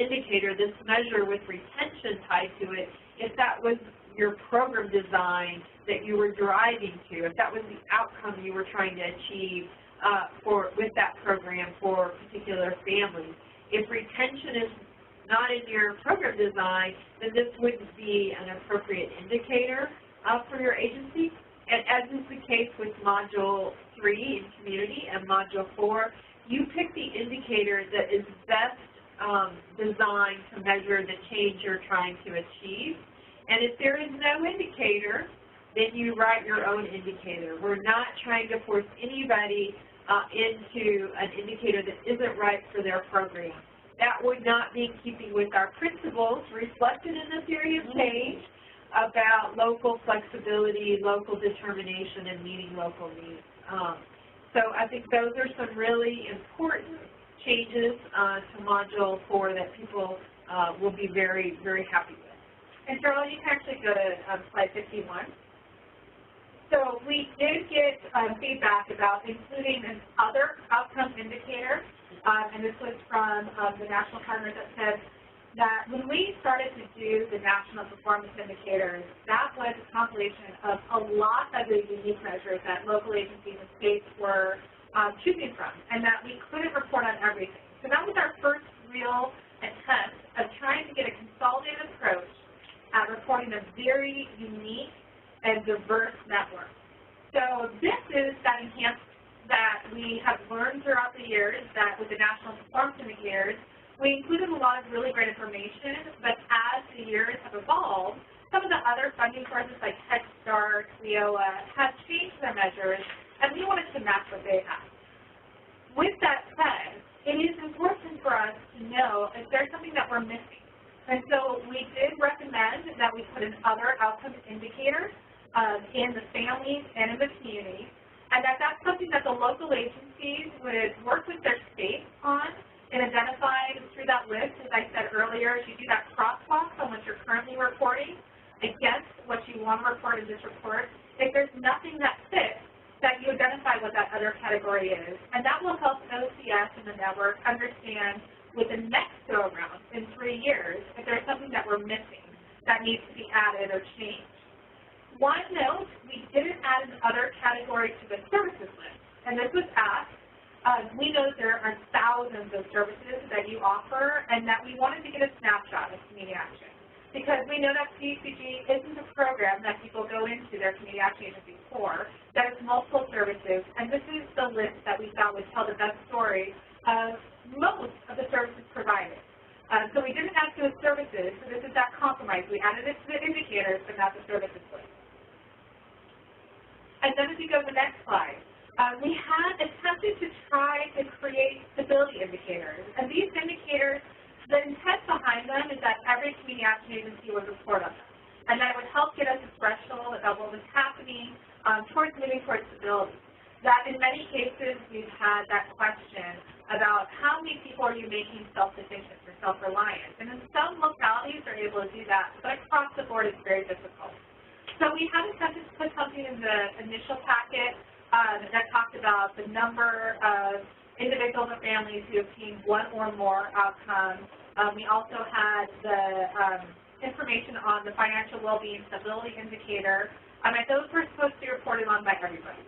indicator, this measure with retention tied to it, if that was your program design that you were driving to, if that was the outcome you were trying to achieve with that program for particular families. If retention is not in your program design, then this wouldn't be an appropriate indicator for your agency. And as is the case with Module 3 in community and Module 4, you pick the indicator that is best designed to measure the change you're trying to achieve. And if there is no indicator, then you write your own indicator. We're not trying to force anybody into an indicator that isn't right for their program. That would not be in keeping with our principles reflected in the theory of change about local flexibility, local determination, and meeting local needs. So I think those are some really important changes to Module 4 that people will be very, very happy with.
And Cheryl, you can actually go to slide 51. So we did get feedback about including an other outcome indicator, and this was from the national partners that said that when we started to do the national performance indicators, that was a compilation of a lot of the unique measures that local agencies and states were choosing from, and that we couldn't report on everything. So that was our first real attempt of trying to get a consolidated approach at reporting a very unique and diverse network. So this is that enhancement that we have learned throughout the years that with the national performance indicators, we included a lot of really great information, but as the years have evolved, some of the other funding sources like Head Start, WIOA have changed their measures, and we wanted to match what they have. With that said, it is important for us to know if there's something that we're missing. And so we did recommend that we put in other outcomes indicators in the families and in the community, and that's something that the local agencies would work with their states on and identify through that list. As I said earlier, you do that crosswalk on what you're currently reporting against what you want to report in this report. If there's nothing that fits, that you identify what that other category is. And that will help OCS and the network understand with the next go-around in 3 years if there's something that we're missing that needs to be added or changed. One note, we didn't add an other category to the services list, and this was asked. We know there are thousands of services that you offer and that we wanted to get a snapshot of community action. because we know that CSBG isn't a program that people go into their community action agency for, that it's multiple services, and this is the list that we thought would tell the best story of most of the services provided. So we didn't add to the services, so this is that compromise. We added it to the indicators, but not the services list. And then if you go to the next slide, we had attempted to try to create stability indicators, and these indicators, the intent behind them is that every community action agency would report on them, and that it would help get us a threshold about what was happening towards moving towards stability. That in many cases we've had that question about how many people are you making self-sufficient or self-reliant, and in some localities they're able to do that, but across the board it's very difficult. So we had attempted to put something in the initial packet that talked about the number of individuals or families who obtained one or more outcomes. We also had the information on the financial well-being stability indicator, and those were supposed to be reported on by everybody.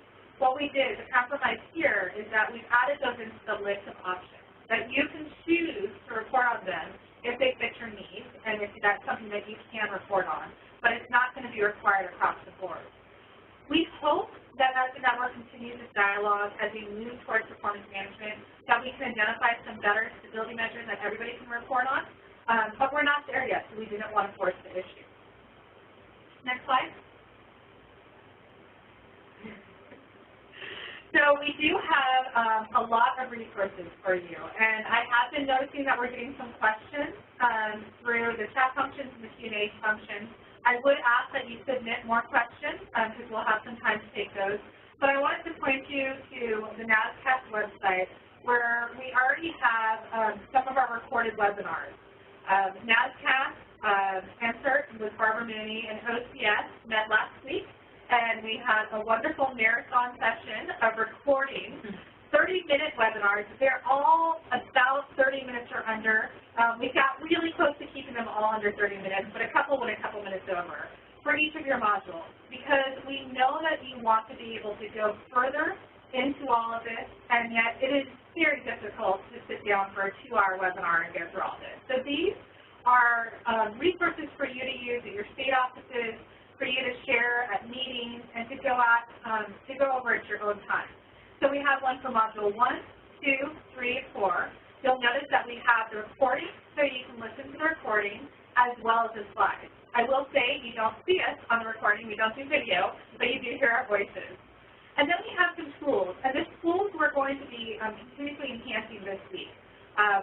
What we did, the compromise here, is that we've added those into the list of options, that you can choose to report on them if they fit your needs, and if that's something that you can report on, but it's not going to be required across the board. We hope that as the network continues its dialogue, as we move towards performance management, that we can identify some better stability measures that everybody can report on, but we're not there yet, so we didn't want to force the issue. Next slide. So we do have a lot of resources for you, and I have been noticing that we're getting some questions through the chat functions and the Q&A functions. I would ask that you submit more questions because we'll have some time to take those. But I wanted to point you to the NASCSP website where we already have some of our recorded webinars. NASCSP Answer with Barbara Mooney and OCS met last week, and we had a wonderful marathon session of recording 30-minute webinars. They're all about 30 minutes or under. We got really close to keeping them all under 30 minutes, but a couple went a couple minutes over for each of your modules, because we know that you want to be able to go further into all of this, and yet it is very difficult to sit down for a 2-hour webinar and go through all this. So these are resources for you to use at your state offices, for you to share at meetings, and to go over at your own time. So we have one for Module 1, 2, 3, 4. You'll notice that we have the recording, so you can listen to the recording, as well as the slides. I will say you don't see us on the recording, we don't do video, but you do hear our voices. And then we have some tools, and the tools we're going to be continuously enhancing this week.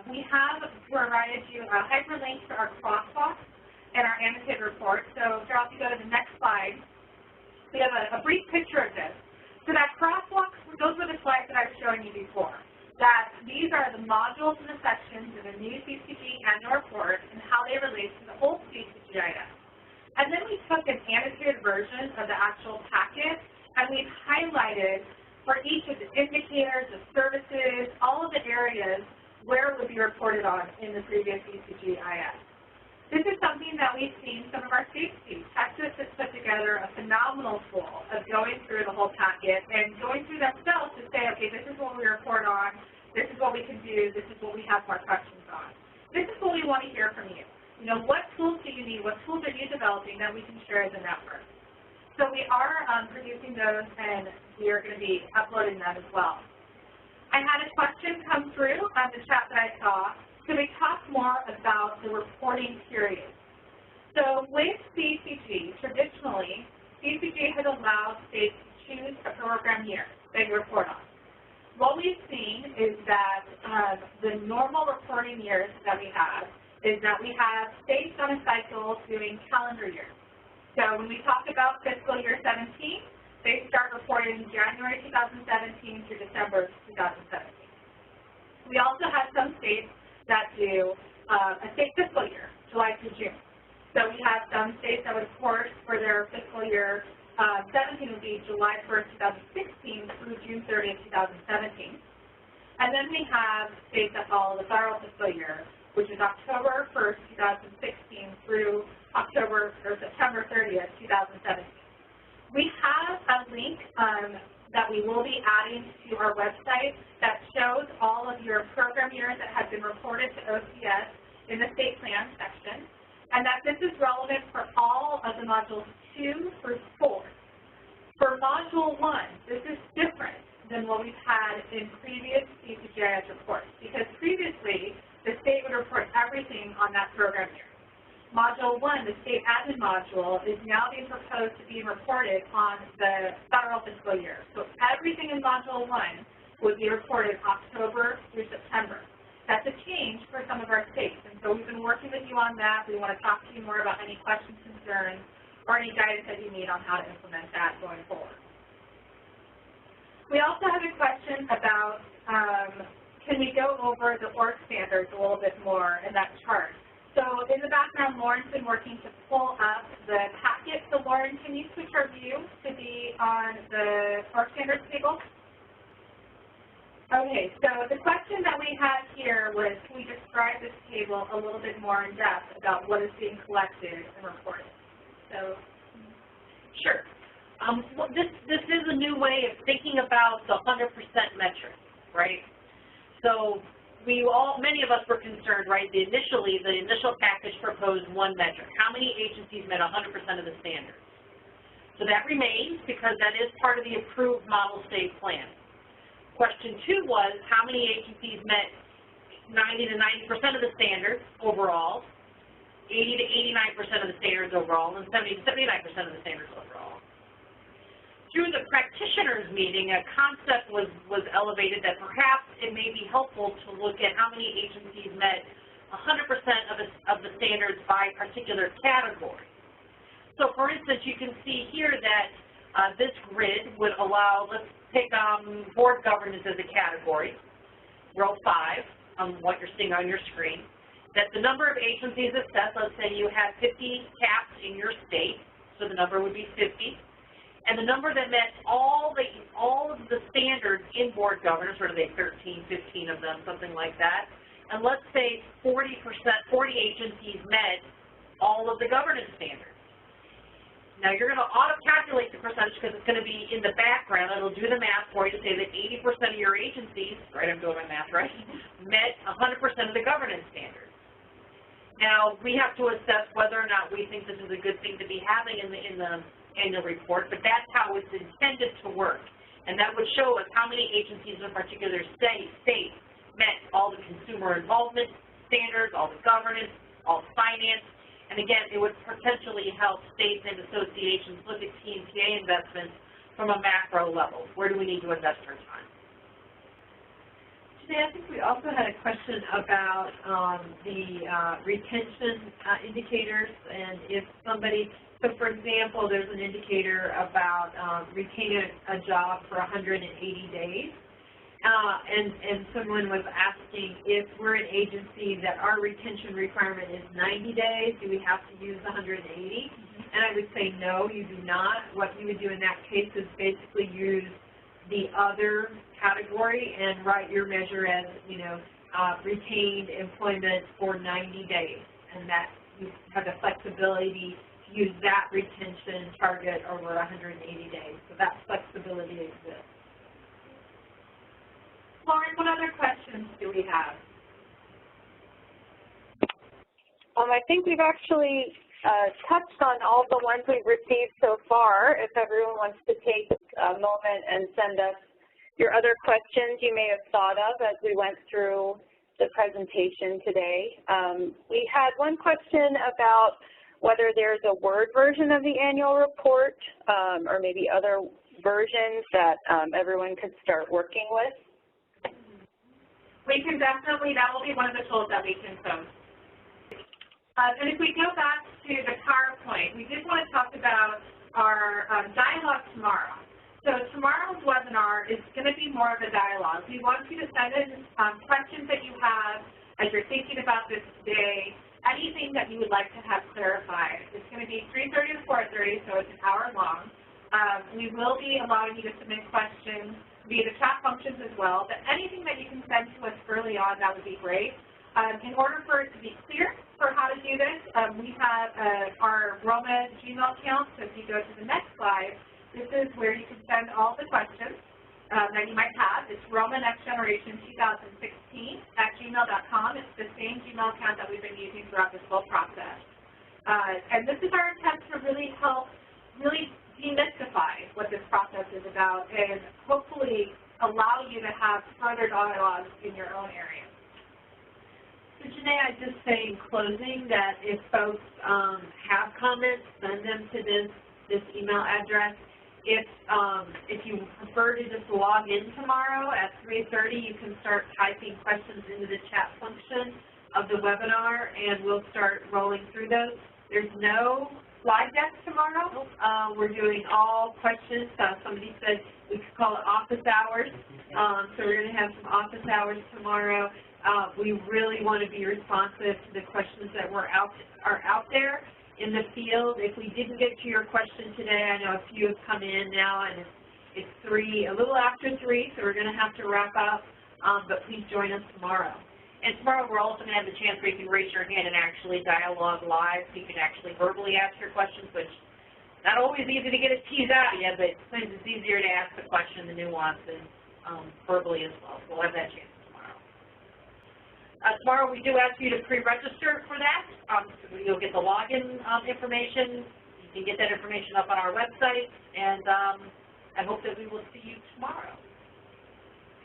We have provided you a hyperlink to our crosswalks and our annotated report. So Charles, if you go to the next slide, we have a brief picture of this. So that crosswalks, those were the slides that I was showing you before. That these are the modules and the sections in the new CSBG Annual Report and how they relate to the old CSBG GIS. And then we took an annotated version of the actual packet, and we've highlighted for each of the indicators, the services, all of the areas where it would be reported on in the previous CSBG GIS. This is something that we've seen some of our states do. Texas has put together a phenomenal tool of going through the whole packet and going through themselves to say, okay, this is what we report on, this is what we can do, this is what we have more questions on. This is what we want to hear from you. You know, what tools do you need? What tools are you developing that we can share as a network? So we are producing those, and we are going to be uploading them as well. I had a question come through on the chat that I saw. So we talk more about the reporting period. So with CSBG, traditionally, CSBG has allowed states to choose a program year that you report on. What we've seen is that the normal reporting years that we have is that we have states on a cycle doing calendar years. So when we talk about fiscal year 17, they start reporting January 2017 through December 2017. We also have some states that do a state fiscal year, July through June. So we have some states that would report for their fiscal year 17 would be July 1st, 2016 through June 30th, 2017. And then we have states that follow the federal fiscal year, which is October 1st, 2016 through September 30th, 2017. We have a link that we will be adding to our website that shows all of your program years that have been reported to OCS in the state plan section. and that this is relevant for all of the modules 2 through 4. For Module 1, this is different than what we've had in previous CSBG reports, because previously the state would report everything on that program year. Module 1, the state admin module, is now being proposed to be reported on the federal fiscal year. So everything in Module 1 would be reported October through September. That's a change for some of our states, and so we've been working with you on that. We want to talk to you more about any questions, concerns, or any guidance that you need on how to implement that going forward. We also have a question about, can we go over the ORC standards a little bit more in that chart? So in the background, Lauren's been working to pull up the packet. So Lauren, can you switch our view to be on the ORC standards table? Okay, so the question that we had here was, can we describe this table a little bit more in depth about what is being collected and reported? So,
sure. This is a new way of thinking about the 100% metric, right? So many of us were concerned, right? Initially, the initial package proposed one metric. How many agencies met 100% of the standards? So that remains because that is part of the approved model state plan. Question 2 was how many agencies met 90 to 90% of the standards overall, 80 to 89% of the standards overall, and 70 to 79% of the standards overall. Through the practitioners meeting, a concept was elevated that perhaps it may be helpful to look at how many agencies met 100% of the standards by particular category. So for instance, you can see here that this grid would allow, let's take board governance as a category, row 5, on what you're seeing on your screen, that the number of agencies assessed, let's say you have 50 CAPs in your state, so the number would be 50. And the number that met all of the standards in board governance, what are they, 13, 15 of them, something like that. And let's say 40 agencies met all of the governance standards. Now you're going to auto-calculate the percentage because it's going to be in the background. It'll do the math for you to say that 80% of your agencies, right, I'm doing my math right, met 100% of the governance standards. Now we have to assess whether or not we think this is a good thing to be having in the annual report, but that's how it's intended to work. And that would show us how many agencies in a particular state met all the consumer involvement standards, all the governance, all the finance. And again, it would potentially help states and associations look at T&PA investments from a macro level. Where do we need to invest our time?
Jeannie, I think we also had a question about the retention indicators, and if somebody, so for example, there's an indicator about retaining a job for 180 days. And someone was asking if we're an agency that our retention requirement is 90 days, do we have to use 180? And I would say no, you do not. What you would do in that case is basically use the other category and write your measure as, retained employment for 90 days. And that you have the flexibility to use that retention target over 180 days. So that flexibility exists.
Lauren, what other questions do we have?
I think we've actually touched on all the ones we've received so far. If everyone wants to take a moment and send us your other questions you may have thought of as we went through the presentation today. We had one question about whether there's a Word version of the annual report or maybe other versions that everyone could start working with.
We can definitely, that will be one of the tools that we can post. And if we go back to the PowerPoint, we did want to talk about our dialogue tomorrow. So tomorrow's webinar is going to be more of a dialogue. We want you to send in questions that you have as you're thinking about this today, anything that you would like to have clarified. It's going to be 3:30 to 4:30, so it's an hour long. We will be allowing you to submit questions via the chat functions as well, but anything that you can send to us early on, that would be great. In order for it to be clear for how to do this, we have our ROMA Gmail account, so if you go to the next slide, this is where you can send all the questions that you might have. It's ROMA Next Generation 2016 at gmail.com. It's the same Gmail account that we've been using throughout this whole process. And this is our attempt to really help demystify what this process is about and hopefully allow you to have further dialogue in your own area.
So Jenae, I'd just say in closing that if folks have comments, send them to this email address. If you prefer to just log in tomorrow at 3:30, you can start typing questions into the chat function of the webinar, and we'll start rolling through those. There's no slide deck tomorrow. We're doing all questions. Somebody said we could call it office hours. So we're going to have some office hours tomorrow. We really want to be responsive to the questions that are out there in the field. If we didn't get to your question today, I know a few have come in now, and it's a little after 3, so we're going to have to wrap up, but please join us tomorrow.
And tomorrow we're also going to have the chance where you can raise your hand and actually dialogue live, so you can actually verbally ask your questions, which not always easy to get a tease out of you, but sometimes it's easier to ask the question, the nuances, verbally as well. So we'll have that chance tomorrow. Tomorrow we do ask you to pre-register for that. You'll get the login information. You can get that information up on our website, and I hope that we will see you tomorrow.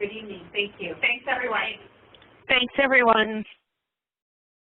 Good evening. Thank you.
Thanks, everyone.
Thanks, everyone.